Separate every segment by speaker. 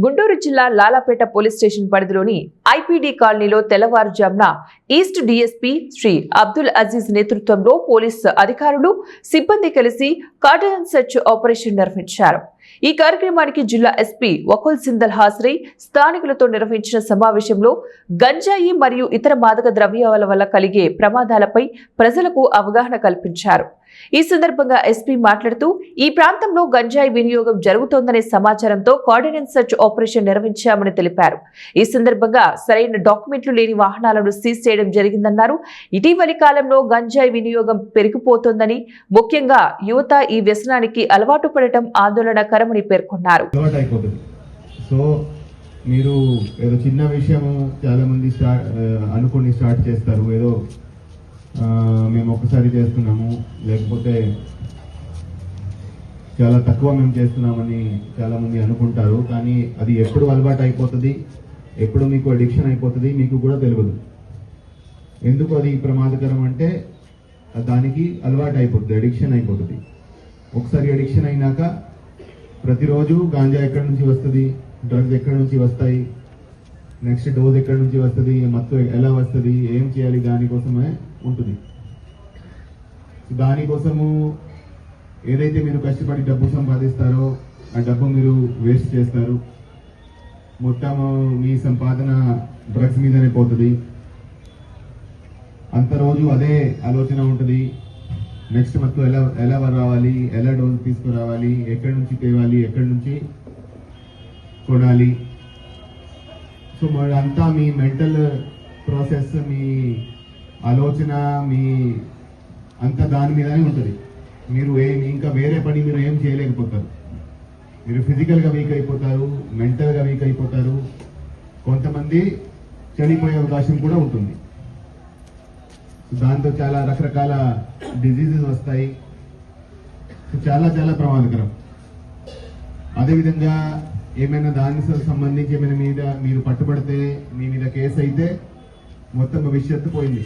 Speaker 1: గుంటూరు జిల్లా Lalapet police station పరిధిలోని IPD కాలనీలో తెల్లవారుజామున ఈస్ట్ డీఎస్పీ శ్రీ అబ్దుల్ అజీజ్ నేతృత్వంలో పోలీసు అధికారులు సిబ్బంది కలిసి కార్డన్ సెర్చ్ ఆపరేషన్ నిర్వహించారు. ఈ కార్యక్రమానికి జిల్లా ఎస్పీ వకుల్ సింధల్ హాజరై స్థానికులతో నిర్వహించిన సమావేశంలో గంజాయి మరియు ఇతర మాదక ద్రవ్యాల వల్ల కలిగే ప్రమాదాలపై ప్రజలకు అవగాహన కల్పించారు. ఈ సందర్భంగా ఎస్పీ మాట్లాడుతూ ఈ ప్రాంతంలో గంజాయి వినియోగం జరుగుతోందనే సమాచారంతో కోఆర్డినేట్ సెర్చ్ ఆపరేషన్ నిర్వహించామని తెలిపారు. ఈ సందర్భంగా సరైన డాక్యుమెంట్లు లేని వాహనాలను సీజ్ చేయడం జరిగిందన్నారు. ఇటీవలి కాలంలో గంజాయి వినియోగం పెరిగిపోతోందని, ముఖ్యంగా యువత ఈ వ్యసనానికి అలవాటు పడటం ఆందోళనకరమని పేర్కొన్నారు.
Speaker 2: మీరు ఏదో చిన్న విషయము చాలా మంది అనుకుని స్టార్ట్ చేస్తారు, ఏదో మేము ఒక్కసారి చేస్తున్నాము లేకపోతే చాలా తక్కువ మేము చేస్తున్నామని చాలా మంది అనుకుంటారు. కానీ అది ఎప్పుడు అలవాటు అయిపోతుంది, ఎప్పుడు మీకు అడిక్షన్ అయిపోతుంది మీకు కూడా తెలియదు. ఎందుకు అది ప్రమాదకరం అంటే దానికి అలవాటు అయిపోతుంది, అడిక్షన్ అయిపోతుంది. ఒకసారి అడిక్షన్ అయినాక ప్రతిరోజు గాంజా ఎక్కడి నుంచి వస్తుంది, డ్రగ్స్ ఎక్కడి నుంచి వస్తాయి, నెక్స్ట్ డోస్ ఎక్కడి నుంచి వస్తుంది, మత్తు ఎలా వస్తుంది, ఏం చేయాలి, దానికోసమే ఉంటుంది. దానికోసము ఏదైతే మీరు కష్టపడి డబ్బు సంపాదిస్తారో ఆ డబ్బు మీరు వేస్ట్ చేస్తారు. మొత్తం మీ సంపాదన డ్రగ్స్ మీదనే పోతుంది. అంత రోజు అదే ఆలోచన ఉంటుంది. నెక్స్ట్ మత్తు ఎలా రావాలి, ఎలా డోస్ తీసుకురావాలి, ఎక్కడి నుంచి తేవాలి, ఎక్కడి నుంచి కొనాలి. సో అంతా మీ మెంటల్ ప్రాసెస్, మీ ఆలోచన, మీ అంతా దాని మీదనే ఉంటుంది. మీరు ఇంకా వేరే పని మీరు ఏం చేయలేకపోతారు. మీరు ఫిజికల్గా వీక్ అయిపోతారు, మెంటల్గా వీక్ అయిపోతారు. కొంతమంది చనిపోయే అవకాశం కూడా ఉంటుంది. దాంతో చాలా రకరకాల డిజీజెస్ వస్తాయి. చాలా చాలా ప్రమాదకరం. అదేవిధంగా ఏమైనా దానికి సంబంధించి ఏమైనా మీద మీరు పట్టుబడితే మీ మీద కేసు అయితే మొత్తం భవిష్యత్తు పోయింది.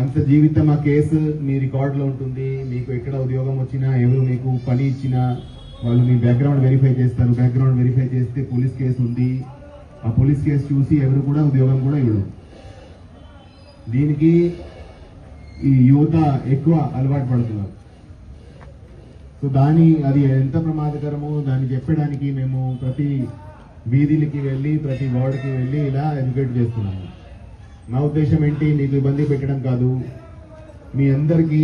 Speaker 2: అంత జీవితం ఆ కేసు మీ రికార్డులో ఉంటుంది. మీకు ఎక్కడ ఉద్యోగం వచ్చినా, ఎవరు మీకు పని ఇచ్చినా వాళ్ళు మీ బ్యాక్గ్రౌండ్ వెరిఫై చేస్తారు. బ్యాక్గ్రౌండ్ వెరిఫై చేస్తే పోలీస్ కేసు ఉంది. ఆ పోలీస్ కేసు చూసి ఎవరు కూడా ఉద్యోగం కూడా ఇవ్వరు. దీనికి ఈ యువత ఎక్కువ అలవాటు పడుతున్నారు. సో అది ఎంత ప్రమాదకరమో దాన్ని చెప్పడానికి మేము ప్రతి వీధికి వెళ్ళి, ప్రతి వార్డుకి వెళ్ళి ఇలా ఎడ్యుకేట్ చేస్తున్నాము. నా ఉద్దేశం ఏంటి, మీకు ఇబ్బంది పెట్టడం కాదు, మీ అందరికీ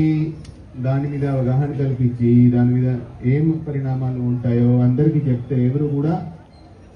Speaker 2: దాని మీద అవగాహన కల్పించి దాని మీద ఏం పరిణామాలు ఉంటాయో అందరికీ చెప్తే ఎవరు కూడా